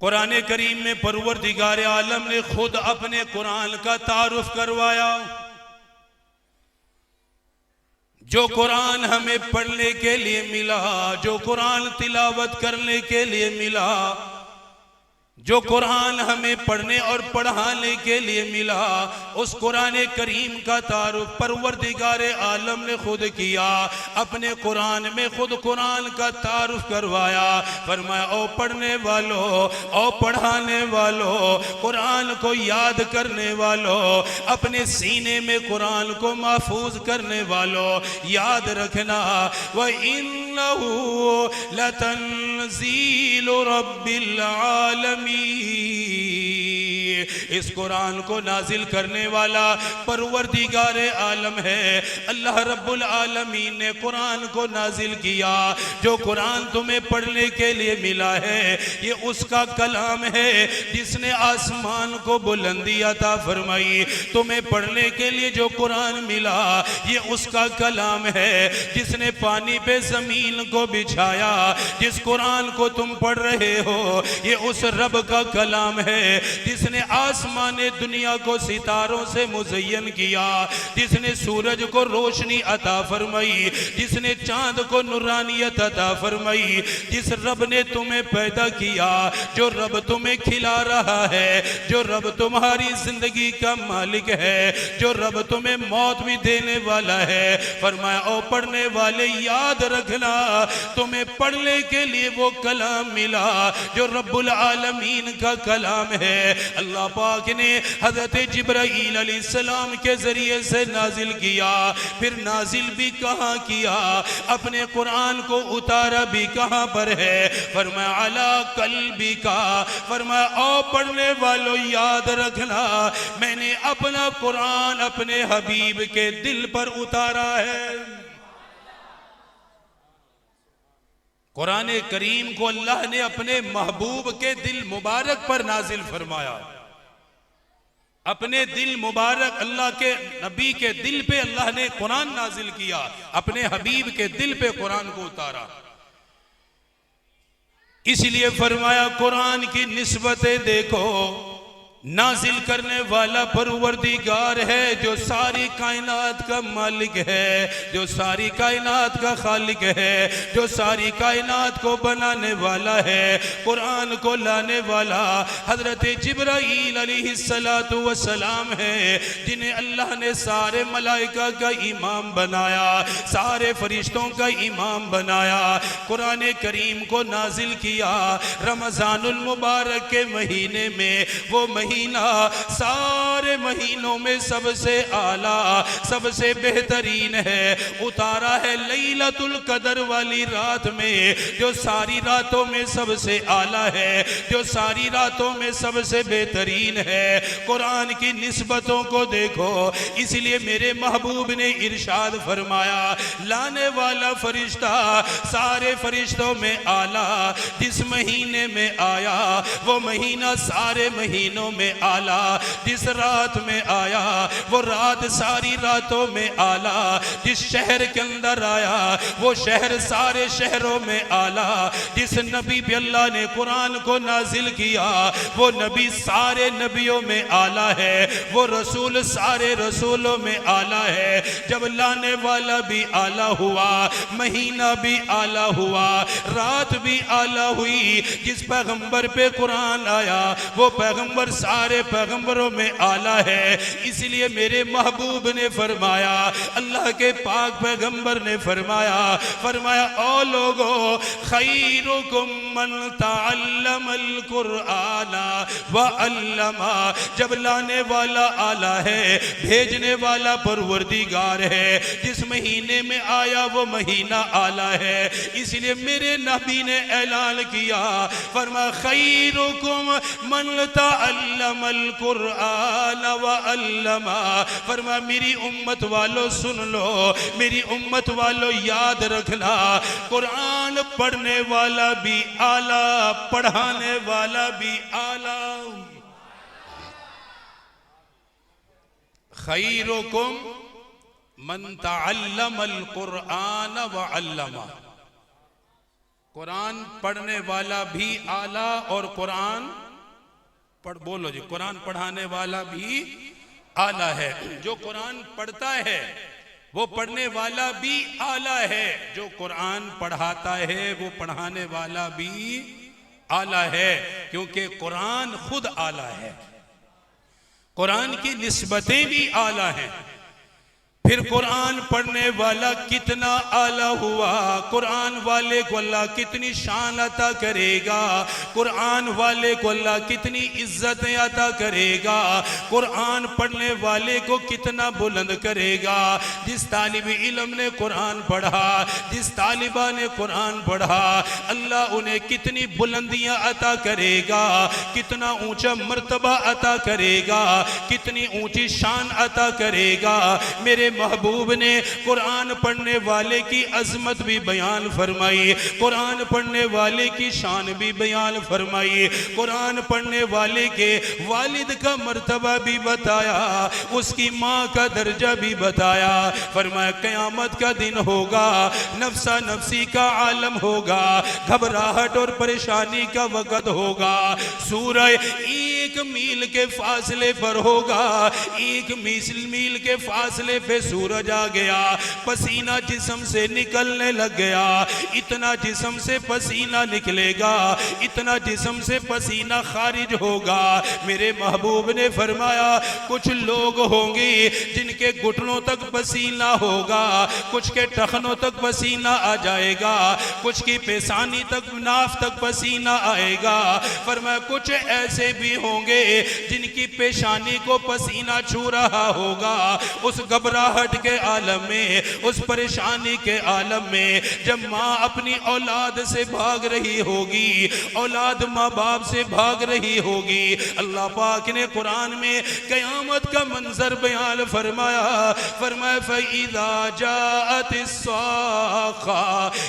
कुरान करीम में परवरदिगार आलम ने खुद अपने कुरान का तारुफ करवाया। जो कुरान हमें पढ़ने के लिए मिला, जो कुरान तिलावत करने के लिए मिला, जो कुरान हमें पढ़ने और पढ़ाने के लिए मिला, उस कुरान करीम का तारुफ परवरदिगार आलम ने खुद किया। अपने कुरान में खुद कुरान का तारुफ करवाया। फरमाया ओ पढ़ने वालों, ओ पढ़ाने वालों, कुरान को याद करने वालों, अपने सीने में कुरान को महफूज करने वालों, याद रखना व इन्नहु लतंजीलु रब्बिल आलमीन। इस कुरान को नाजिल करने वाला परवरदिगार आलम है। अल्लाह रब्बुल आलमीन ने कुरान को नाजिल किया। जो कुरान तुम्हें पढ़ने के लिए मिला है, ये उसका कलाम है जिसने आसमान को बुलंदी अता फरमाई। तुम्हें पढ़ने के लिए जो कुरान मिला, ये उसका कलाम है जिसने पानी पे जमीन को बिछाया। जिस कुरान को तुम पढ़ रहे हो, ये उस रब का कलाम है जिसने आसमान दुनिया को सितारों से मुज़य्यन किया, जिसने सूरज को रोशनी अता फरमाई, जिसने चांद को नूरानियत अता फरमाई। जिस रब ने तुम्हें पैदा किया, जो रब तुम्हें खिला रहा है, जो रब तुम्हारी जिंदगी का मालिक है, जो रब तुम्हें मौत भी देने वाला है। फरमाया ओ पढ़ने वाले, याद रखना तुम्हें पढ़ने के लिए वो कलाम मिला जो रब्बुल आलमीन का कलाम है। अल्लाह पाक ने हजरत जिब्राईल अलैहिस्सलाम के जरिए से नाजिल किया। फिर नाजिल भी कहाँ किया, अपने कुरान को उतारा भी कहाँ पर है। फरमाया अला कल्बी का, फरमाया ओ पढ़ने वालों याद रखना, मैंने अपना कुरान अपने हबीब के दिल पर उतारा है। कुरान करीम को अल्लाह ने अपने महबूब के दिल मुबारक पर नाजिल फरमाया। अपने दिल मुबारक अल्लाह के नबी के दिल पे अल्लाह ने कुरान नाजिल किया, अपने हबीब के दिल पे कुरान को उतारा। इसलिए फरमाया कुरान की निस्बतें देखो, नाजिल करने वाला परवरदिगार है जो सारी कायनात का मालिक है, जो सारी कायनात का खालिक है, जो सारी कायनात को बनाने वाला है। कुरान को लाने वाला हजरत जिब्राईल अलैहिस्सलातु वस्सलाम है, जिन्हें अल्लाह ने सारे मलाइका का इमाम बनाया, सारे फरिश्तों का इमाम बनाया। कुरान करीम को नाजिल किया रमजानुल मुबारक के महीने में। वो महीना सारे महीनों में सबसे आला, सबसे बेहतरीन है। उतारा है लैलतुल कदर वाली रात में, जो सारी रातों में सबसे आला है, जो सारी रातों में सबसे बेहतरीन है। कुरान की निस्बतों को देखो। इसलिए मेरे महबूब ने इरशाद फरमाया, लाने वाला फरिश्ता सारे फरिश्तों में आला, जिस महीने में आया वो महीना सारे महीनों में आला, जिस रात में आया वो रात सारी रातों में आला, जिस शहर के अंदर आया वो शहर सारे शहरों में आला, जिस नबी पे अल्लाह ने कुरान को नाजिल किया वो नबी सारे नबियों में आला है, वो रसूल सारे रसूलों में आला है। जब लाने वाला भी आला हुआ, महीना भी आला हुआ, रात भी आला हुई। जिस पैगंबर पे कुरान आया वो पैगंबर सारे पैगंबरों में आला है। इसलिए मेरे महबूब ने फरमाया, अल्लाह के पाक पैगंबर ने फरमाया, फरमाया ओ लोगों, खैरुकुम मन तअल्लमल कुरआना व अल्लमा। जब लाने वाला आला है, भेजने वाला परवरदिगार है, जिस महीने में आया वो महीना आला है। इसलिए मेरे नबी ने ऐलान किया, फरमाया खैरुकुम मन तअल्लमल कुरआन व अल्लमा। फरमाया मेरी उम्मत वालों सुन लो, मेरी उम्मत वालों याद रखना, कुरान पढ़ने वाला भी आला, पढ़ाने वाला भी आला। खैरुकुम मन तअल्लमल कुरआन व अल्लमा। कुरान पढ़ने वाला भी आला और कुरान बोलो जी, कुरान पढ़ाने वाला भी आला है। जो कुरान पढ़ता है वो पढ़ने वाला भी आला है, जो कुरान पढ़ाता है वो पढ़ाने वाला भी आला है, क्योंकि कुरान खुद आला है, कुरान की निस्बतें भी आला हैं। फिर कुरान पढ़ने वाला कितना आला हुआ, कुरान वाले को अल्लाह कितनी शान अता करेगा, कुरान वाले को अल्लाह कितनी इज्जतें अता करेगा, कुरान पढ़ने वाले को कितना बुलंद करेगा। जिस तालिब इल्म ने कुरान पढ़ा, जिस तालिबा ने कुरान पढ़ा, अल्लाह उन्हें कितनी बुलंदियां अता करेगा, कितना ऊंचा मर्तबा अता करेगा, कितनी ऊंची शान अता करेगा। मेरे महबूब ने कुरान पढ़ने वाले की अजमत भी बयान फरमाई, कुरान पढ़ने वाले की शान भी बयान फरमाई, कुरान पढ़ने वाले के वालिद का मर्तबा भी बताया, उसकी माँ का दर्जा भी बताया। फरमाया क़यामत का दिन होगा, नफ्सा नफ्सी का आलम होगा, घबराहट और परेशानी का वक़्त होगा, सूरज 1 मील के फासले पर होगा, 1 मील के फासले पे सूरज आ गया, पसीना जिस्म से निकलने लग गया, इतना जिस्म से पसीना निकलेगा, इतना जिस्म से पसीना खारिज होगा। मेरे महबूब ने फरमाया कुछ लोग होंगे जिनके घुटनों तक पसीना होगा, कुछ के टखनों तक पसीना आ जाएगा, कुछ की पेशानी तक, नाफ तक पसीना आएगा। फरमाया कुछ ऐसे भी होंगे जिनकी पेशानी को पसीना छू रहा होगा। उस घबराहट के आलम में, उस परेशानी के आलम में, जब माँ अपनी औलाद से भाग रही होगी, औलाद माँ बाप से भाग रही होगी, अल्लाह पाक ने कुरान में क़यामत का मंजर बयान फरमाया। फरमाया फ़इज़ा जाअतिस्साख़ा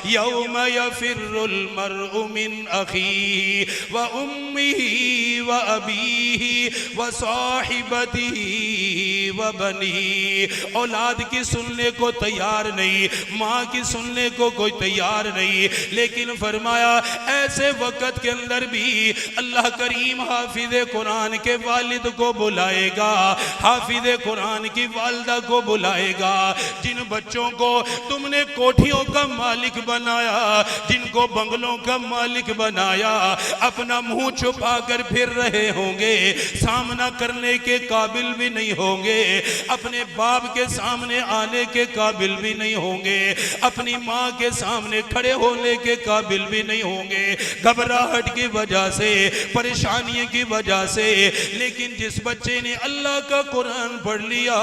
यौम यफ़िर्रुल मर्उ मिन अख़ीही व उम्मिही व अबीही व साहिबतिही व बनीही। औलाद की सुनने को तैयार नहीं, माँ की सुनने को कोई तैयार नहीं, लेकिन फरमाया ऐसे वक़्त के अंदर भी अल्लाह करीम हाफिज़ कुरान के वालिद को बुलाएगा, हाफिज़ कुरान की वालदा को बुलाएगा। जिन बच्चों को तुमने कोठियों का मालिक बनाया, जिनको बंगलों का मालिक बनाया, अपना मुंह छुपा कर फिर रहे होंगे, सामना करने के काबिल भी नहीं होंगे, अपने बाप के सामने आने के काबिल भी नहीं होंगे, अपनी माँ के सामने खड़े होने के काबिल भी नहीं होंगे, घबराहट की वजह से, परेशानियों की वजह से। लेकिन जिस बच्चे ने अल्लाह का कुरान पढ़ लिया,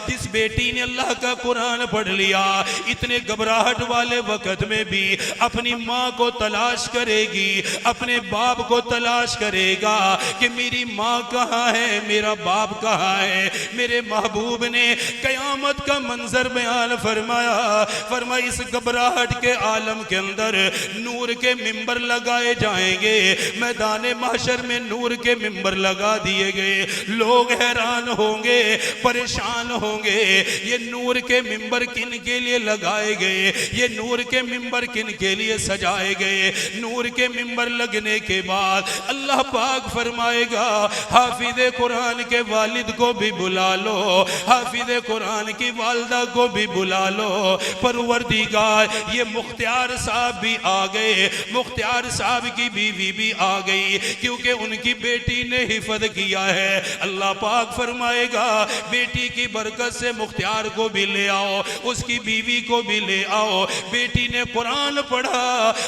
जिस बेटी ने अल्लाह का कुरान पढ़ लिया, इतने घबराहट वाले वक़्त में भी अपनी माँ को तलाश करेगी, अपने बाप को तलाश करेगा कि मेरी माँ कहाँ है, मेरा बाप कहाँ है। मेरे महबूब ने क़यामत का मंजर बयान फरमाया। फरमाया इस घबराहट के आलम के अंदर नूर के मिंबर लगाए जाएंगे, मैदान महशर में नूर के मिंबर लगा दिए गए। लोग हैरान होंगे, परेशान होंगे, ये नूर के मिंबर किन के लिए लगाए गए, ये नूर के मिंबर किन के लिए सजाए गए। नूर के मिंबर लगने के बाद अल्लाह पाक फरमाएगा हाफिज़ कुरान के वालिद को भी बुला लो, हाफिज़ कुरान की वालदा को भी बुला लो। परवरदिगार ये मुख्तियार साहब भी आ गए, मुख्तियार साहब की बीवी भी आ गई, क्योंकि उनकी बेटी ने हिफज किया है। अल्लाह पाक फरमाएगा बेटी की बरकत से मुख्तियार को भी ले आओ, उसकी बीवी को भी ले आओ। बेटी ने कुरान पढ़ा,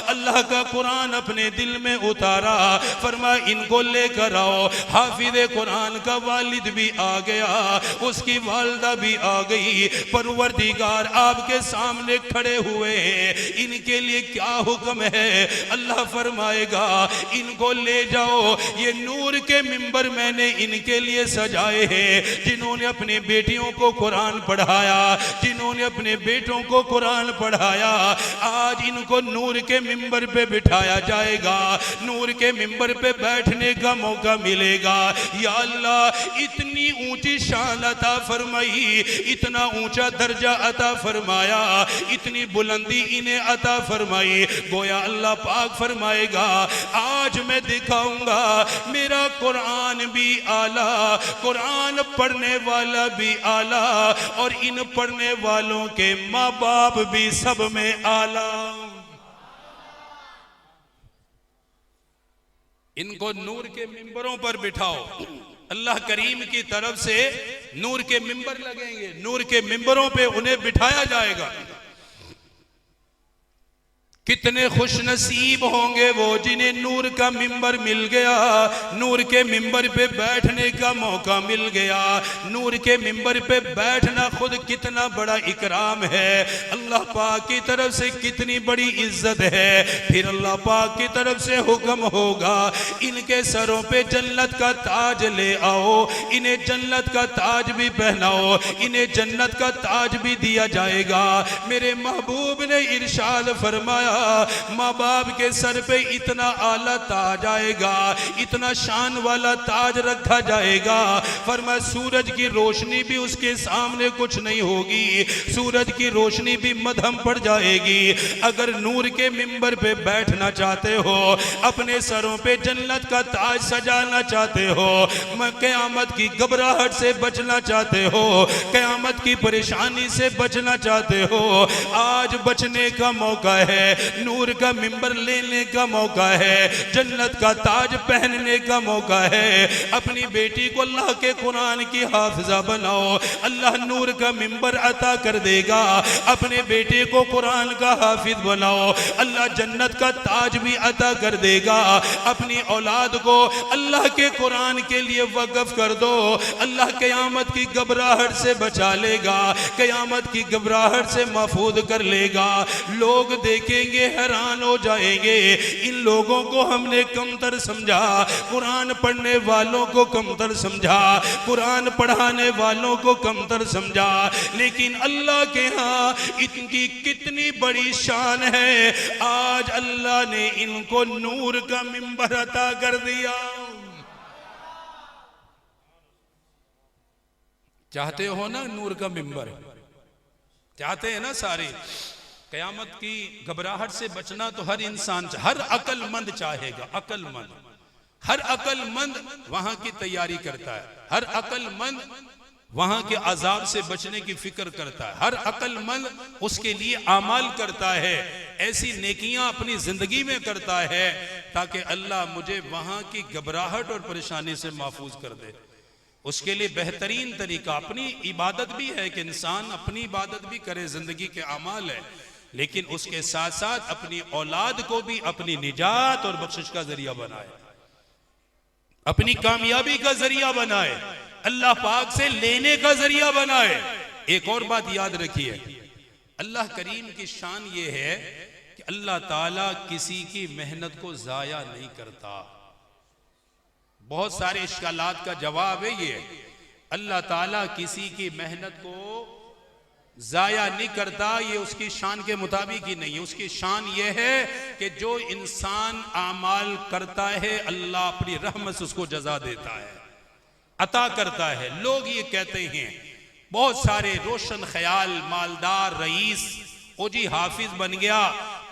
अल्लाह का कुरान अपने दिल में उतारा, फरमाया इनको लेकर आओ। हाफिज़ कुरान का वालिद भी आ गया, उसकी वालदा भी आ गई। परवरदिगार आपके सामने खड़े हुए हैं, इनके लिए क्या हुक्म है? अल्लाह फरमाएगा इनको ले जाओ, ये नूर के मिंबर मैंने इनके लिए सजाए हैं, जिन्होंने अपने बेटियों को कुरान पढ़ाया, जिन्होंने अपने बेटों को कुरान पढ़ाया। आज इनको नूर के मिंबर पे बिठाया जाएगा, नूर के मिंबर पे बैठने का मौका मिलेगा। या अल्लाह इतनी ऊंची शान अता फरमाई, इतना ऊंचा दर्जा अता फरमाया, इतनी बुलंदी इन्हें अता फरमाई। गोया अल्लाह पाक फरमाएगा आज मैं दिखाऊंगा मेरा कुरान भी आला, कुरान पढ़ने वाला भी आला, और इन पढ़ने वालों के माँ बाप भी सब में आला। इनको नूर के मिंबरों पर बिठाओ। अल्लाह करीम की तरफ से नूर के मिंबर लगेंगे, नूर के मिंबरों पे उन्हें बिठाया जाएगा। कितने खुश नसीब होंगे वो जिन्हें नूर का मिंबर मिल गया, नूर के मिंबर पे बैठने का मौका मिल गया। नूर के मिंबर पे बैठना खुद कितना बड़ा इकराम है, अल्लाह पाक की तरफ से कितनी बड़ी इज्जत है। फिर अल्लाह पाक की तरफ से हुक्म होगा इनके सरों पे जन्नत का ताज ले आओ, इन्हें जन्नत का ताज भी पहनाओ, इन्हें जन्नत का ताज भी दिया जाएगा। मेरे महबूब ने इरशाद फरमाया माँ बाप के सर पे इतना आला ताज आएगा, इतना शान वाला ताज रखा जाएगा, फरमाया सूरज की रोशनी भी उसके सामने कुछ नहीं होगी, सूरज की रोशनी भी मध्यम पड़ जाएगी। अगर नूर के मिंबर पे बैठना चाहते हो, अपने सरों पे जन्नत का ताज सजाना चाहते हो, क़यामत की घबराहट से बचना चाहते हो, क़यामत की परेशानी से बचना चाहते हो, आज बचने का मौका है, नूर का मिंबर लेने का मौका है, जन्नत का ताज पहनने का मौका है। अपनी बेटी को अल्लाह के कुरान की हाफिजा बनाओ, अल्लाह नूर का मिंबर अता कर देगा। अपने बेटे को कुरान का हाफिज बनाओ, अल्लाह जन्नत का ताज भी अता कर देगा। अपनी औलाद को अल्लाह के कुरान के लिए वक़्फ़ कर दो, अल्लाह क़यामत की घबराहट से बचा लेगा, क़यामत की घबराहट से महफूज कर लेगा। लोग देखेंगे हैरान हो जाएंगे, इन लोगों को हमने कमतर समझा, कुरान पढ़ने वालों को कमतर समझा, कुरान पढ़ाने वालों को कमतर समझा, लेकिन अल्लाह के यहाँ इनकी कितनी बड़ी शान है। आज अल्लाह ने इनको नूर का मिंबर अता कर दिया। चाहते हो ना नूर का मिंबर? चाहते हैं ना सारे? कयामत की घबराहट से बचना तो हर इंसान, हर अक्लमंद चाहेगा, अक्लमंद, हर अक्लमंद वहां की तैयारी करता है, हर अक्लमंद वहां के अजाब से बचने की फिक्र करता है, हर अक्लमंद उसके लिए आमाल करता है, ऐसी नेकियां अपनी जिंदगी में करता है ताकि अल्लाह मुझे वहां की घबराहट और परेशानी से महफूज कर दे। उसके लिए बेहतरीन तरीका अपनी इबादत भी है कि इंसान अपनी इबादत भी करे, जिंदगी के अमाल है, लेकिन उसके साथ साथ अपनी औलाद को भी अपनी निजात और बख्शिश का जरिया बनाए, अपनी कामयाबी का जरिया बनाए, अल्लाह पाक से लेने का जरिया बनाए। एक और बात याद रखिए, अल्लाह करीम की शान ये है कि अल्लाह ताला किसी की मेहनत को जाया नहीं करता। बहुत सारे इश्कालात का जवाब है ये, अल्लाह ताला किसी की मेहनत को जाया नहीं करता, ये उसकी शान के मुताबिक ही नहीं है। उसकी शान ये है कि जो इंसान आमाल करता है अल्लाह अपनी रहमत से उसको जजा देता है, अता करता है। लोग ये कहते हैं, बहुत सारे रोशन ख्याल मालदार रईस, ओ जी हाफिज बन गया,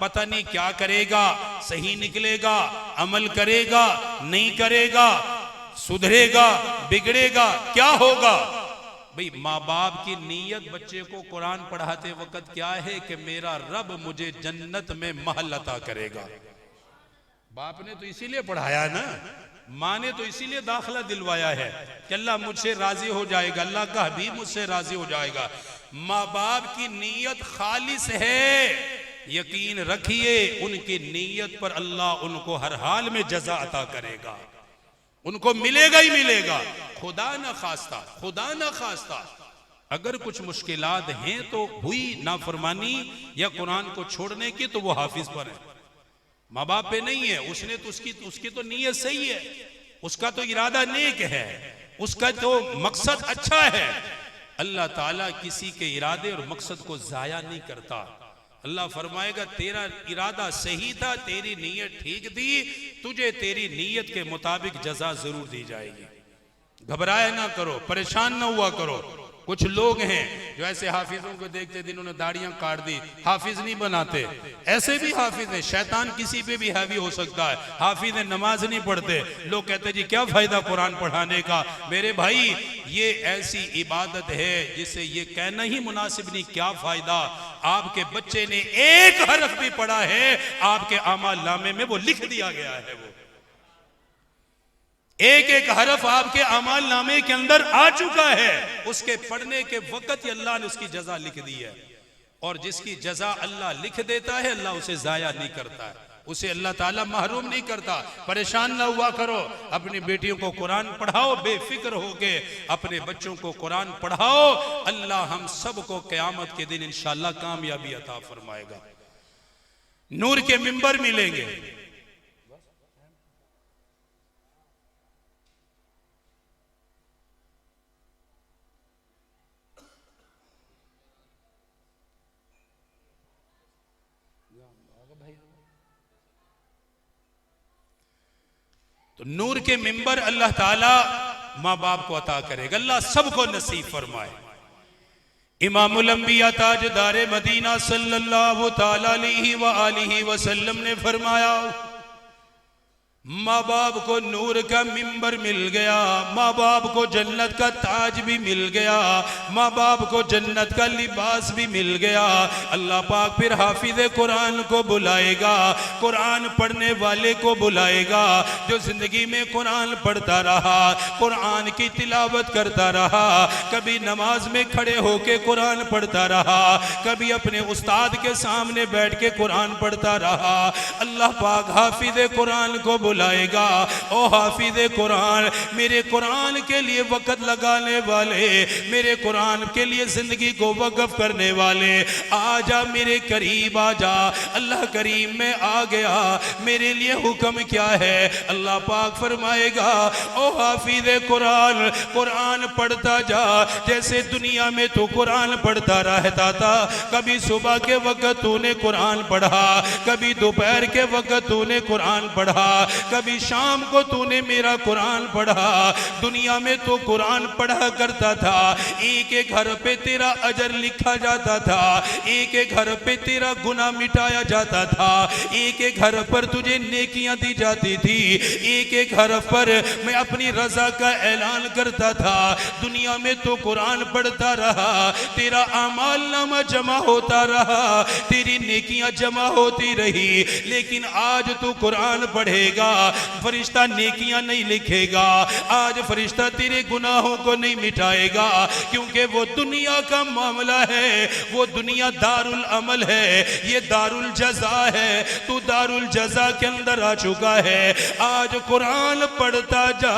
पता नहीं क्या करेगा, सही निकलेगा, अमल करेगा, नहीं करेगा, सुधरेगा, बिगड़ेगा, क्या होगा? भाई माँ बाप की नीयत बच्चे को कुरान पढ़ाते वक्त क्या है कि मेरा रब मुझे जन्नत में महल अता करेगा। बाप ने तो इसीलिए पढ़ाया ना, माँ ने तो इसीलिए दाखिला दिलवाया है कि अल्लाह मुझसे राजी हो जाएगा, अल्लाह का हबीब मुझसे राजी हो जाएगा। माँ बाप की नीयत खालिस है, यकीन रखिए उनकी नीयत पर अल्लाह उनको हर हाल में जजा अता करेगा, उनको मिलेगा ही मिलेगा। खुदा ना खास्ता, खुदा ना खास्ता अगर कुछ मुश्किलात हैं तो हुई नाफरमानी या कुरान को छोड़ने की, तो वो हाफिज पर है, माँ बाप पे नहीं है। उसने तो उसकी तो नीयत सही है, उसका तो इरादा नेक है, उसका तो मकसद अच्छा है। अल्लाह ताला किसी के इरादे और मकसद को जाया नहीं करता। अल्लाह फरमाएगा तेरा इरादा सही था, तेरी नीयत ठीक थी, तुझे तेरी नीयत के मुताबिक जजा जरूर दी जाएगी। घबराया ना करो, परेशान ना हुआ करो। कुछ लोग हैं जो ऐसे हाफिजों को देखते जिन्होंने दाढ़ियां काट दी, हाफिज नहीं बनाते। ऐसे भी हाफिज हैं, शैतान किसी पे भी हावी हो सकता है। हाफिज है, नमाज नहीं पढ़ते, लोग कहते जी क्या फायदा कुरान पढ़ाने का। मेरे भाई ये ऐसी इबादत है जिसे ये कहना ही मुनासिब नहीं, क्या फायदा। आपके बच्चे ने एक हरफ भी पढ़ा है, आपके अमाल नामे में वो लिख दिया गया है। वो एक एक हरफ आपके अमाल नामे के अंदर आ चुका है। उसके पढ़ने के वक्त ही अल्लाह ने उसकी जजा लिख दी है। और जिसकी जजा अल्लाह लिख देता है, अल्लाह उसे जाया नहीं करता है, उसे अल्लाह ताला महरूम नहीं करता। परेशान ना हुआ करो, अपनी बेटियों को कुरान पढ़ाओ, बेफिक्र होके अपने बच्चों को कुरान पढ़ाओ। अल्लाह हम सबको क़यामत के दिन इंशाअल्लाह कामयाबी अता फरमाएगा, नूर के मिंबर मिलेंगे। तो नूर के मिंबर अल्लाह ताला माँ बाप को अता करेगा, अल्लाह सबको नसीब फरमाए। इमामुल अंबिया ताजदारे मदीना सल्लल्लाहु ताला अलैहि व आलिहि वसल्लम ने फरमाया, माँ बाप को नूर का मिंबर मिल गया, माँ बाप को जन्नत का ताज भी मिल गया, माँ बाप को जन्नत का लिबास भी मिल गया। अल्लाह पाक फिर हाफिज कुरान को बुलाएगा, कुरान पढ़ने वाले को बुलाएगा, जो जिंदगी में कुरान पढ़ता रहा, कुरान की तिलावत करता रहा, कभी नमाज में खड़े होके कुरान पढ़ता रहा, कभी अपने उस्ताद के सामने बैठ के कुरान पढ़ता रहा। अल्लाह पाक हाफिज कुरान को बुलाएगा, ओ हाफिज कुरान, मेरे कुरान के लिए वक़्त लगाने वाले, मेरे कुरान के लिए जिंदगी को वक़्फ करने वाले, आजा मेरे करीब आजा। अल्लाह करीम में आ गया, मेरे लिए हुक्म क्या है। अल्लाह पाक फरमाएगा, ओ हाफिज कुरान, कुरान पढ़ता जा, जैसे दुनिया में तो कुरान पढ़ता रहता था। कभी सुबह के वक़्त तूने कुरान पढ़ा, कभी दोपहर के वक़्त तूने कुरान पढ़ा, कभी शाम को तूने मेरा कुरान पढ़ा। दुनिया में तो कुरान पढ़ा करता था, एक एक घर पे तेरा अजर लिखा जाता था, एक एक घर पे तेरा गुनाह मिटाया जाता था, एक एक घर पर तुझे नेकियां दी जाती थी, एक एक घर पर मैं अपनी रजा का ऐलान करता था। दुनिया में तो कुरान पढ़ता रहा, तेरा अमाल नामा जमा होता रहा, तेरी नेकियां जमा होती रही। लेकिन आज तू कुरान पढ़ेगा, फरिश्ता नेकियां नहीं लिखेगा, आज फरिश्ता तेरे गुनाहों को नहीं मिटाएगा, क्योंकि वो दुनिया का मामला है, वो दुनिया दारुल अमल है, ये दारुल जजा है। तू दारुल जजा के अंदर आ चुका है। आज कुरान पढ़ता जा,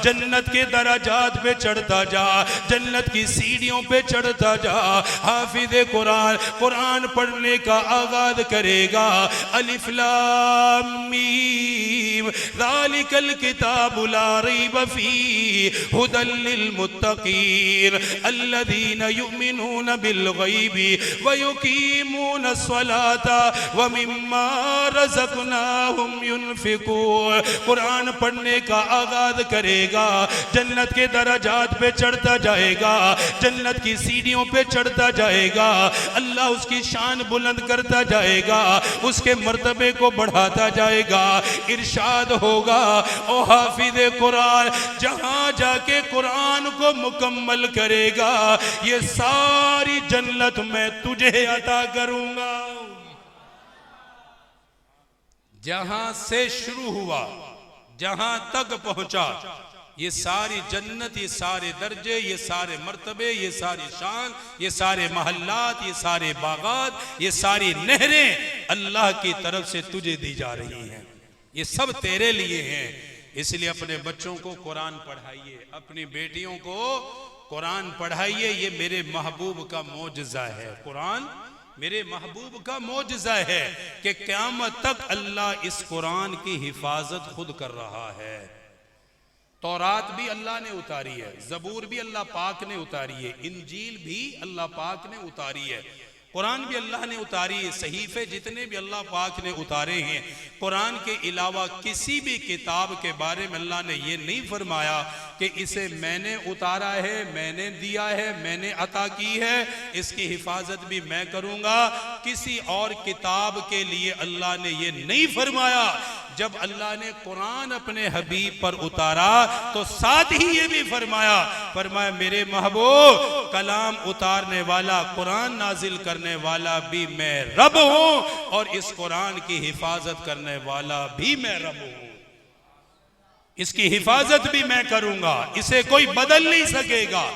जन्नत के दराजात पे चढ़ता जा, जन्नत की सीढ़ियों पे चढ़ता जा। हाफिज कुरान कुरान पढ़ने का आगाज करेगा। अलिफ लाम मीम ज़ालिकल किताबु ला रैब फीहि हुदल लिल मुत्तक़ीन अल्लज़ीना युमिनूना बिल गैबि व युक़ीमूना अस्सलाता व मिम्मा रज़क़नाहुम युनफ़िक़ून। कुरान पढ़ने का आगाज करेगा, जन्नत के दराजात पे चढ़ता जाएगा, जन्नत की सीढ़ियों पे चढ़ता जाएगा। अल्लाह उसकी शान बुलंद करता जाएगा, उसके मर्तबे को बढ़ाता जाएगा। इरशाद होगा, ओ हाफिज कुरान, जहां जाके कुरान को मुकम्मल करेगा, ये सारी जन्नत मैं तुझे अता करूंगा। जहां से शुरू हुआ, जहां तक पहुंचा, ये सारी जन्नत, ये सारे दर्जे, ये सारे मर्तबे, ये सारी शान, ये सारे महल्लात, ये सारे बागात, ये सारी नहरें अल्लाह की तरफ से तुझे दी जा रही हैं। ये सब तेरे लिए हैं। इसलिए अपने बच्चों को कुरान पढ़ाइए, अपनी बेटियों को कुरान पढ़ाइए। ये मेरे महबूब का मौजज़ा है। कुरान मेरे महबूब का मौजज़ा है कि क़यामत तक अल्लाह इस कुरान की हिफाजत खुद कर रहा है। तौरात भी अल्लाह ने उतारी है, ज़बूर भी अल्लाह पाक ने उतारी है, इंजील भी अल्लाह पाक ने उतारी है। कुरान भी अल्लाह ने उतारी है, सहीफे जितने भी अल्लाह पाक ने उतारे हैं, कुरान के अलावा किसी भी किताब के बारे में अल्लाह ने ये नहीं फरमाया कि इसे मैंने उतारा है, मैंने दिया है, मैंने अता की है, इसकी हिफाजत भी मैं करूंगा। किसी और किताब के लिए अल्लाह ने ये नहीं फरमाया। जब अल्लाह ने कुरान अपने हबीब पर उतारा तो साथ ही ये भी फरमाया मेरे महबूब, कलाम उतारने वाला, कुरान नाजिल करने वाला भी मैं रब हूं और इस कुरान की हिफाजत करने वाला भी मैं रब हूं। इसकी हिफाजत भी मैं करूंगा, इसे कोई बदल नहीं सकेगा।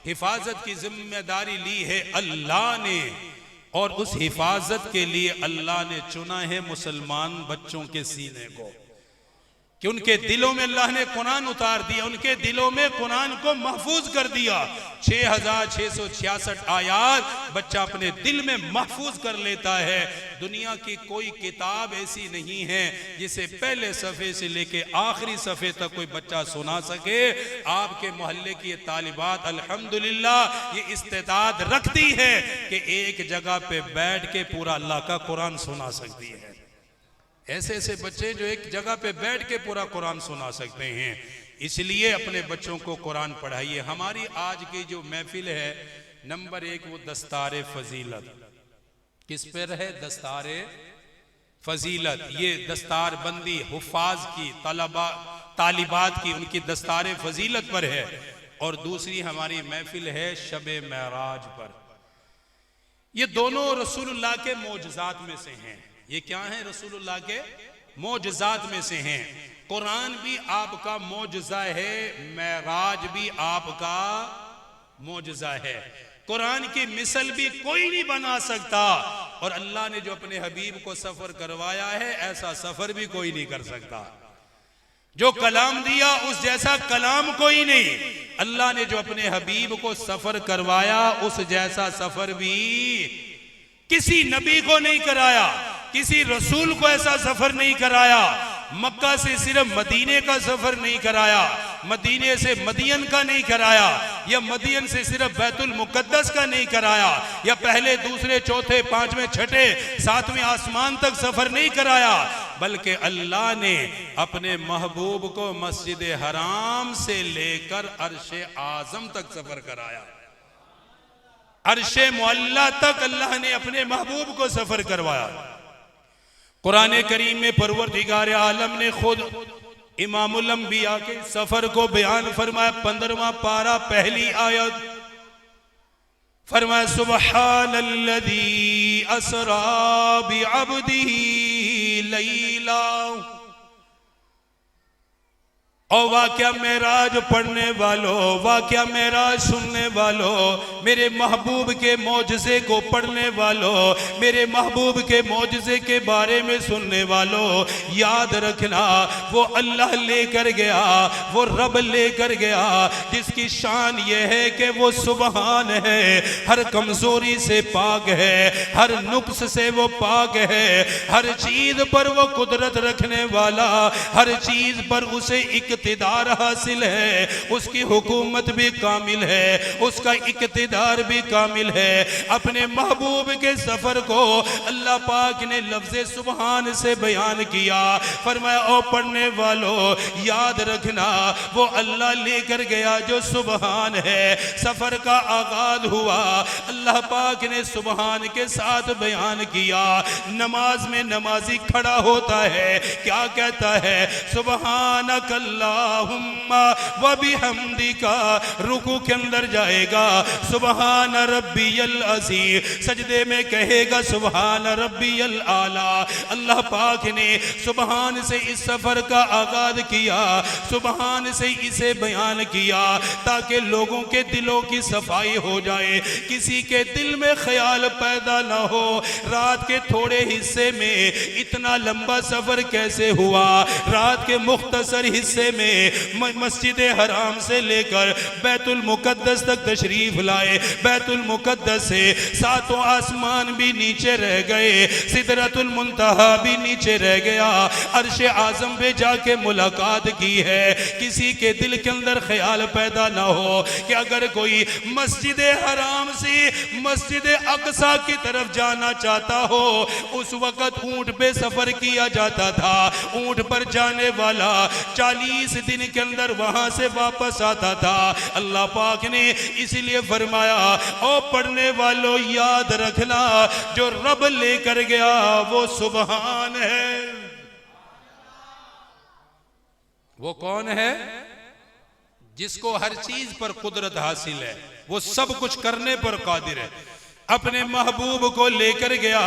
हिफाजत की जिम्मेदारी ली है अल्लाह ने और उस हिफाजत के लिए अल्लाह ने चुना है मुसलमान बच्चों के सीने को कि उनके दिलों में अल्लाह ने कुरान उतार दिया, उनके दिलों में कुरान को महफूज कर दिया। 6666 आयात बच्चा अपने दिल में महफूज कर लेता है। दुनिया की कोई किताब ऐसी नहीं है जिसे पहले सफ़े से लेके आखिरी सफ़े तक कोई बच्चा सुना सके। आपके मोहल्ले की ये तालिबात अल्हम्दुलिल्लाह ये इस्तेताद रखती है कि एक जगह पे बैठ के पूरा अल्लाह का कुरान सुना सकती है। ऐसे ऐसे बच्चे जो एक जगह पे बैठ के पूरा कुरान सुना सकते हैं। इसलिए अपने बच्चों को कुरान पढ़ाइए। हमारी आज की जो महफिल है, नंबर 1 वो दस्तारे फजीलत। किस पर है? दस्तारे फजीलत। ये दस्तार बंदी हुफाज की, तालिबात की, उनकी दस्तारे फजीलत पर है। और दूसरी हमारी महफिल है शबे महराज पर। ये दोनों रसूलुल्लाह के मोजज़ात में से हैं। ये क्या है? रसूलुल्लाह के मोजज़ात में से हैं। कुरान भी आपका मोजज़ा है, महराज भी आपका मोजज़ा है। कुरान की मिसल भी कोई नहीं बना सकता और अल्लाह ने जो अपने हबीब को सफर करवाया है ऐसा सफर भी कोई नहीं कर सकता। जो कलाम दिया उस जैसा कलाम कोई नहीं। अल्लाह ने जो अपने हबीब को सफर करवाया उस जैसा सफर भी किसी नबी को नहीं कराया, किसी रसूल को ऐसा सफर नहीं कराया। मक्का से सिर्फ मदीने का सफर नहीं कराया, मदीने से मदियन का नहीं कराया, या मदियन से सिर्फ बैतुल मुकद्दस का नहीं कराया, या पहले दूसरे चौथे पांचवें छठे सातवें आसमान तक सफर नहीं कराया, बल्कि अल्लाह ने अपने महबूब को मस्जिद हराम से लेकर अर्शे आजम तक सफर कराया। अर्शे मुअल्ला तक अल्लाह ने अपने महबूब को सफर करवाया। कुरान करीम में परवरदिगार आलम ने खुद इमामुल अंबिया के सफर को बयान फरमाया। 15वां पारा पहली आयत फरमाया सुबहानल्लज़ी असरा बिअब्दिही लैला। और वाक़या मेराज पढ़ने वालों, वाक़या मेराज सुनने वालों, मेरे महबूब के मौजज़े को पढ़ने वालों, मेरे महबूब के मौजज़े के बारे में सुनने वालों, याद रखना वो अल्लाह लेकर गया, वो रब लेकर गया जिसकी शान ये है कि वो सुबहान है, हर कमज़ोरी से पाक है, हर नुक्स से वो पाक है, हर चीज़ पर वो कुदरत रखने वाला, हर चीज़ पर उसे इक़्तिदार हासिल है, उसकी हुकूमत भी कामिल है, उसका इक़्तिदार भी कामिल है। अपने महबूब के सफर को अल्लाह पाक ने लफ्ज़े सुबहान से बयान किया। फरमाया ओ पढ़ने वालों याद रखना वो अल्लाह लेकर गया जो सुबहान है। सफर का आगाज हुआ, अल्लाह पाक ने सुबहान के साथ बयान किया। नमाज में नमाजी खड़ा होता है, क्या कहता है? सुबहानक अल्लाहुम्मा व बिहम्दिका। रुकू के अंदर जाएगा सुबहान रब्बियल अज़ीम, सजदे में कहेगा सुबहान रब्बियल आला। अल्लाह पाक ने सुबहान से इस सफर का आगाज किया, सुबहान से इसे बयान किया ताकि लोगों के दिलों की सफाई हो जाए, किसी के दिल में ख्याल पैदा ना हो रात के थोड़े हिस्से में इतना लंबा सफर कैसे हुआ, रात के मुख्तसर हिस्से में मस्जिद हराम से लेकर बैतुल मुकद्दस तक तशरीफ लाए। बैतुल मुकद्दस से सातों आसमान भी नीचे रह गए, सिदरतुल मुंतहा भी नीचे रह गया, अर्श आजम पे जाके मुलाकात की है। किसी के दिल के अंदर ख्याल पैदा ना हो कि अगर कोई मस्जिद हराम से मस्जिद अक्सा की तरफ जाना चाहता हो, उस वक्त ऊंट पे सफर किया जाता था। ऊंट पर जाने वाला 40 दिन के अंदर वहां से वापस आता था। अल्लाह पाक ने इसलिए फरमाया, ओ पढ़ने वालों याद रखना, जो रब लेकर गया वो सुबहान है। वो कौन है? जिसको हर चीज पर कुदरत हासिल है, वो सब कुछ करने पर कादिर है। अपने महबूब को लेकर गया।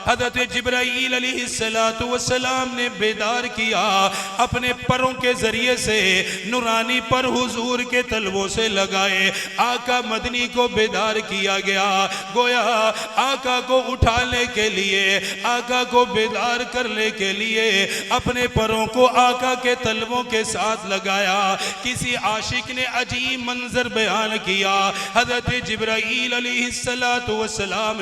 हज़रत जिब्राईल अलैहिस्सलाम ने बेदार किया, अपने परों के जरिए से नूरानी पर हुजूर के तलवों से लगाए। आका मदनी को बेदार किया गया। गोया आका को उठाने के लिए, आका को बेदार करने के लिए अपने परों को आका के तलवों के साथ लगाया। किसी आशिक ने अजीब मंजर बयान किया। हज़रत जिब्राईल अलैहिस्सलाम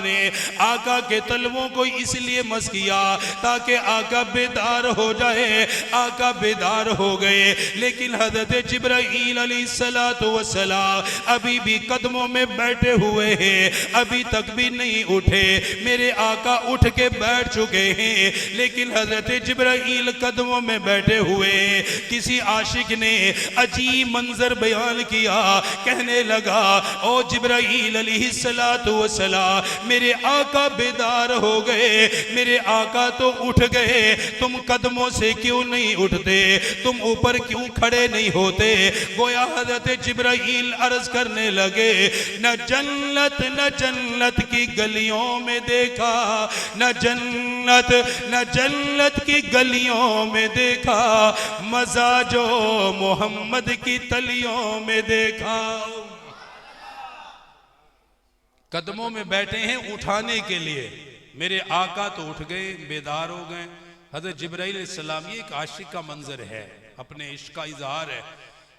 ने आका के तलवों को इसलिए मस किया ताकि आका बेदार हो जाए। आका बेदार हो गए, लेकिन हज़रत जिब्राईल अलैहिस्सलाम अभी भी कदमों में बैठे हुए हैं, अभी तक भी नहीं उठे। मेरे आका उठ के बैठ चुके हैं, लेकिन हज़रत जिब्राईल कदमों में बैठे हुए। किसी आशिक ने अजीब मंजर बयान किया, कहने लगा, ओ जिब्राईल अलैहिस्सलाम, मेरे आका बेदार हो गए, मेरे आका तो उठ गए, तुम कदमों से क्यों नहीं उठते, तुम ऊपर क्यों खड़े नहीं होते। गोया हज़रत जिब्राईल अर्ज करने लगे, न जन्नत की गलियों में देखा, न जन्नत की गलियों में देखा, मजा जो मोहम्मद की तलियों में देखा। कदमों में बैठे हैं उठाने के लिए, मेरे आका तो उठ गए, बेदार हो गए। हज़रत जिब्राईल अलैहिस्सलाम, ये एक आशिक का मंजर है, अपने इश्क का इजहार है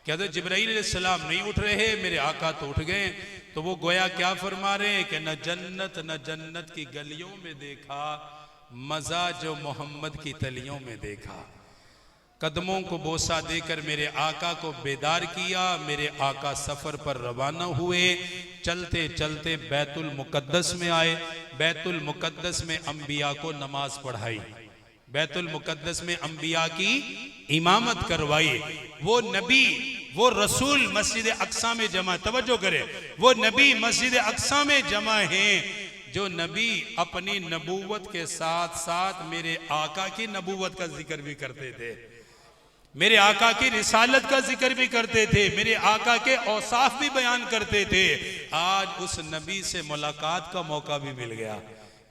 कि हज़रत जिब्राईल अलैहिस्सलाम नहीं उठ रहे, मेरे आका तो उठ गए। तो वो गोया क्या फरमा रहे हैं कि न जन्नत की गलियों में देखा, मजा जो मोहम्मद की तलियों में देखा। कदमों को बोसा देकर मेरे आका को बेदार किया। मेरे आका सफर पर रवाना हुए। चलते चलते बैतुल मुकद्दस में आए। बैतुल मुकद्दस में अंबिया को नमाज पढ़ाई, बैतुल मुकद्दस में अंबिया की इमामत करवाई। वो नबी, वो रसूल मस्जिद अक्सा में जमा, तवज्जो करे, वो नबी मस्जिद अक्सा में जमा हैं, जो नबी अपनी नबूवत के साथ साथ मेरे आका की नबूवत का जिक्र भी करते थे, मेरे आका की रिसालत का जिक्र भी करते थे, मेरे आका के औसाफ भी बयान करते थे। आज उस नबी से मुलाकात का मौका भी मिल गया,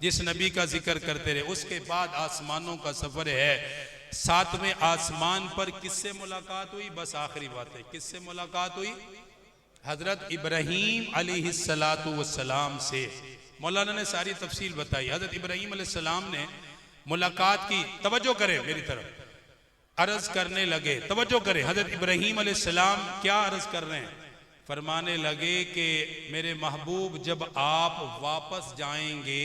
जिस नबी का जिक्र करते रहे। उसके बाद आसमानों का सफर है। 7वें आसमान पर किससे मुलाकात हुई? बस आखिरी बात है, किससे मुलाकात हुई? हजरत इब्राहीम अलैहिस्सलाम से। मौलाना ने सारी तफसील बताई। हजरत इब्राहीम अलैहिस्सलाम ने मुलाकात की। तवज्जो करें मेरी तरफ, अर्ज करने लगे, तवज्जो करें। हजरत इब्राहीम अलैहिस्सलाम क्या अर्ज कर रहे हैं? फरमाने लगे कि मेरे महबूब, जब आप वापस जाएंगे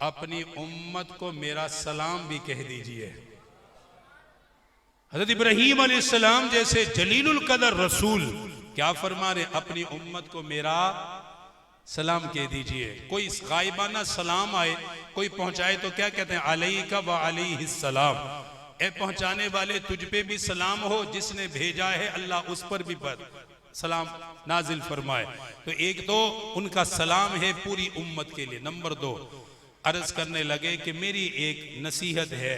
अपनी उम्मत को मेरा सलाम भी कह दीजिए। हजरत इब्राहीम अलैहिस्सलाम जैसे जलीलुल कदर रसूल क्या फरमा रहे? अपनी उम्मत को मेरा सलाम कह दीजिए। कोई गायबाना सलाम आए, कोई पहुंचाए तो क्या कहते हैं? अलैका व अलैहिस्सलाम। ए पहुंचाने वाले, तुझ पे भी सलाम हो, जिसने भेजा है अल्लाह उस पर भी सलाम नाजिल फरमाए। तो एक तो उनका सलाम है पूरी उम्मत के लिए। नंबर 2, अर्ज करने लगे कि मेरी एक नसीहत है,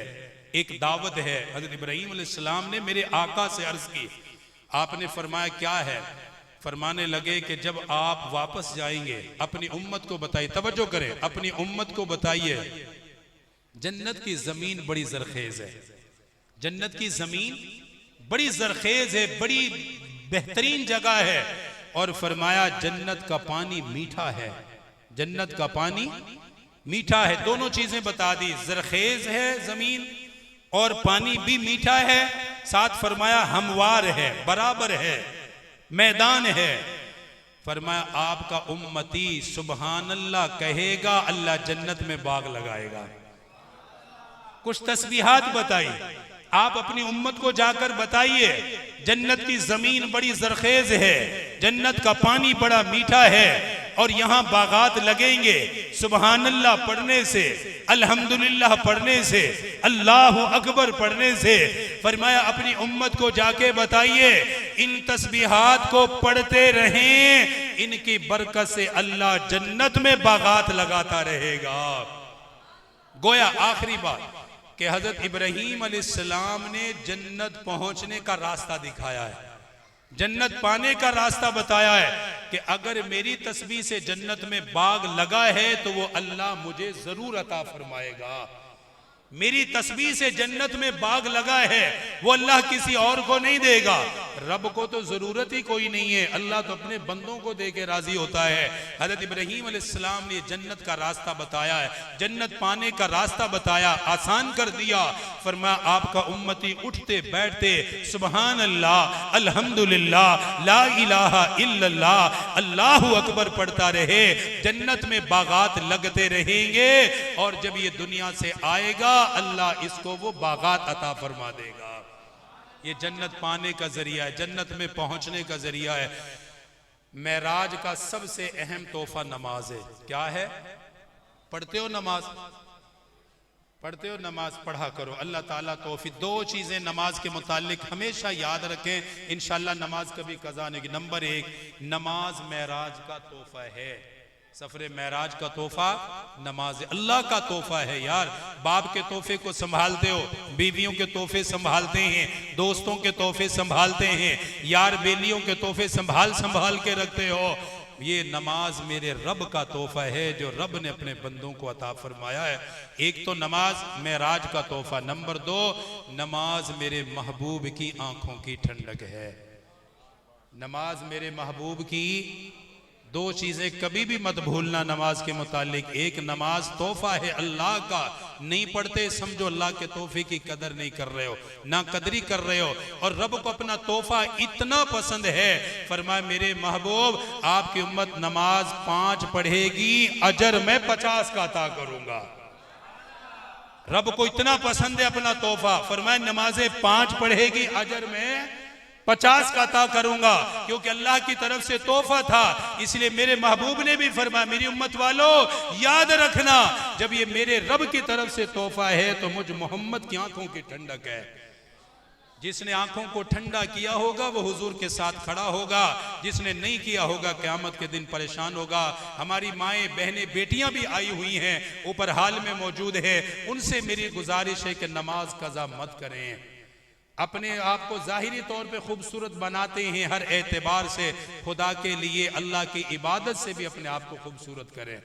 एक दावत है। हज़रत इब्राहीम अलैहिस्सलाम ने मेरे आका से अर्ज की। आपने फरमाया क्या है? फरमाने लगे कि जब आप वापस जाएंगे अपनी उम्मत को बताइए, तवज्जो करें, अपनी उम्मत को बताइए, जन्नत की जमीन बड़ी जरखेज है, जन्नत की जमीन बड़ी जरखेज है, बड़ी बेहतरीन जगह है। और फरमाया जन्नत का पानी मीठा है, जन्नत का पानी मीठा है। दोनों चीजें बता दी, जरखेज है जमीन और पानी भी मीठा है, साथ फरमाया हमवार है, बराबर है, मैदान है। फरमाया आपका उम्मती सुबहान अल्लाह कहेगा, अल्लाह जन्नत में बाग लगाएगा। कुछ तस्बीहात बताई, आप अपनी उम्मत को जाकर बताइए, जन्नत की जमीन बड़ी जरखेज है, जन्नत का पानी बड़ा मीठा है और यहाँ बागात लगेंगे। सुबहान अल्लाह पढ़ने से, अल्हम्दुलिल्लाह पढ़ने से, अल्लाह अकबर पढ़ने से, फरमाया अपनी उम्मत को जाके बताइए, इन तस्बीहात को पढ़ते रहें, इनकी बरकत से अल्लाह जन्नत में बागात लगाता रहेगा। गोया आखिरी बात कि हजरत इब्राहीम अलैहिस्सलाम ने जन्नत पहुंचने का रास्ता दिखाया है, जन्नत पाने का रास्ता बताया है कि अगर मेरी तस्बीह से जन्नत में बाग लगा है तो वो अल्लाह मुझे जरूर अता फरमाएगा। मेरी तस्बीह से जन्नत में बाग लगा है, वो अल्लाह किसी और को नहीं देगा। रब को तो जरूरत ही कोई नहीं है, अल्लाह तो अपने बंदों को दे के राजी होता है। हजरत इब्राहीम अलैहिस्सलाम ने जन्नत का रास्ता बताया है, जन्नत पाने का रास्ता बताया, आसान कर दिया। फरमाया आपका उम्मती उठते बैठते सुबहान अल्लाह, अल्हम्दुलिल्लाह, ला इलाहा इल्लल्लाह, अल्लाहु अकबर पढ़ता रहे, जन्नत में बागात लगते रहेंगे और जब ये दुनिया से आएगा अल्लाह इसको वो बागात अता फरमा देगा। ये जन्नत पाने का जरिया है, जन्नत में पहुंचने का जरिया है। मेराज का सबसे अहम तोहफा नमाज है। क्या है? पढ़ते हो नमाज? पढ़ते हो नमाज? पढ़ा करो। अल्लाह ताला तौफीक। दो चीजें नमाज के मुतालिक हमेशा याद रखें, इंशाल्लाह नमाज कभी कज़ा नहीं होगी। नंबर एक, नमाज मेराज का तोहफा है। सफरे मेराज का तोहफा नमाज अल्लाह का तोहफा है। यार बाप के तोहफे को संभालते हो, बीवियों के तोहफे संभालते हैं, दोस्तों के तोहफे संभालते हैं, यार बेलियों के तोहफे संभाल के रखते हो। ये नमाज मेरे रब का तोहफा है जो रब ने अपने बंदों को अता फरमाया है। एक तो नमाज मेराज का तोहफा। नंबर दो, नमाज मेरे महबूब की आंखों की ठंडक है। नमाज मेरे महबूब की, दो चीजें कभी भी मत भूलना नमाज के मुतालिक। एक, नमाज तोहफा है अल्लाह का, नहीं पढ़ते समझो अल्लाह के तोहफे की कदर नहीं कर रहे हो, ना कदरी कर रहे हो। और रब को अपना तोहफा इतना पसंद है, फरमाया मेरे महबूब आपकी उम्मत नमाज 5 पढ़ेगी, अजर मैं 50 का अता करूंगा। रब को इतना पसंद है अपना तोहफा, फरमाया नमाजें 5 पढ़ेगी, अजर में 50 का अता करूंगा, क्योंकि अल्लाह की तरफ से तोहफा था। इसलिए मेरे महबूब ने भी फरमाया मेरी उम्मत वालों याद रखना, जब ये मेरे रब की तरफ से तोहफा है तो मुझ मोहम्मद की आंखों की ठंडक है। जिसने आंखों को ठंडा किया होगा वो हुजूर के साथ खड़ा होगा, जिसने नहीं किया होगा क़यामत के दिन परेशान होगा। हमारी माएँ बहनें बेटियां भी आई हुई हैं, ऊपर हाल में मौजूद है, उनसे मेरी गुजारिश है कि नमाज कज़ा मत करें। अपने आप को जाहिरी तौर पे खूबसूरत बनाते हैं, हर एतबार से खुदा के लिए अल्लाह की इबादत से भी अपने आप को खूबसूरत करें।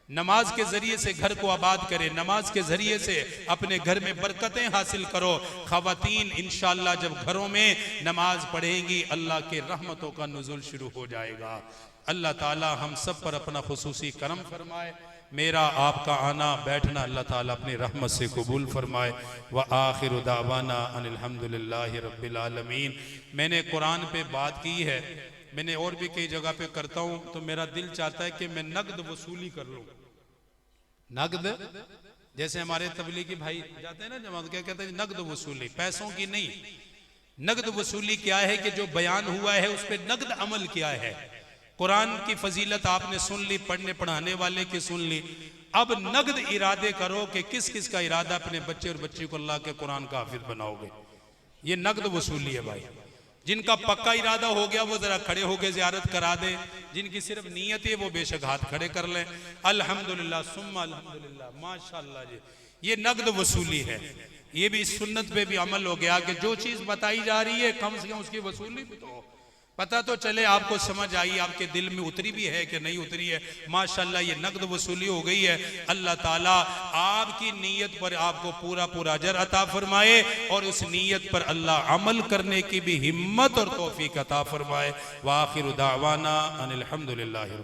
नमाज के जरिए से घर को आबाद करें, नमाज के जरिए से अपने घर में बरकतें हासिल करो। ख़वातीन इंशाअल्लाह जब घरों में नमाज पढ़ेंगी अल्लाह के रहमतों का नुज़ुल शुरू हो जाएगा। अल्लाह ताला हम सब पर अपना खुसूसी करम फरमाए। मेरा आपका आना बैठना अल्लाह ताला अपनी रहमत से कबूल फरमाए। व आखिरु दावाना अनिल हम्दुलिल्लाहि रब्बिल आलमीन। मैंने कुरान पे बात की है, मैंने और भी कई जगह पे करता हूँ, तो मेरा दिल चाहता है कि मैं नगद वसूली कर लूँ। नगद, जैसे हमारे तबलीगी भाई जाते हैं ना जमात, क्या कहते हैं नगद वसूली, पैसों की नहीं। नगद वसूली क्या है कि जो बयान हुआ है उस पर नगद अमल किया है। कुरान की फजीलत आपने सुन ली, पढ़ने पढ़ाने वाले की सुन ली। अब नगद इरादे करो कि किस किस का इरादा अपने बच्चे और बच्ची को अल्लाह के कुरान का हाफिज बनाओगे। ये नगद वसूली है भाई। जिनका पक्का इरादा हो गया वो जरा खड़े होकर ज़ियारत करा दे, जिनकी सिर्फ नीयत है वो बेशक हाथ खड़े कर लें। अल्हम्दुलिल्लाह सुम्मा अल्हम्दुलिल्लाह, माशाअल्लाह जी, ये नगद वसूली है। ये भी इस सुन्नत पे भी अमल हो गया कि जो चीज़ बताई जा रही है कम से कम उसकी वसूली भी तो पता तो चले, आपको समझ आई, आपके दिल में उतरी भी है कि नहीं उतरी है। माशाअल्लाह ये नगद वसूली हो गई है। अल्लाह ताला आपकी नीयत पर आपको पूरा पूरा अजर अता फरमाए और उस नीयत पर अल्लाह अमल करने की भी हिम्मत और तौफीक अता फरमाए। व आखिरु दावाना अनिल हम्दुलिल्लाहि।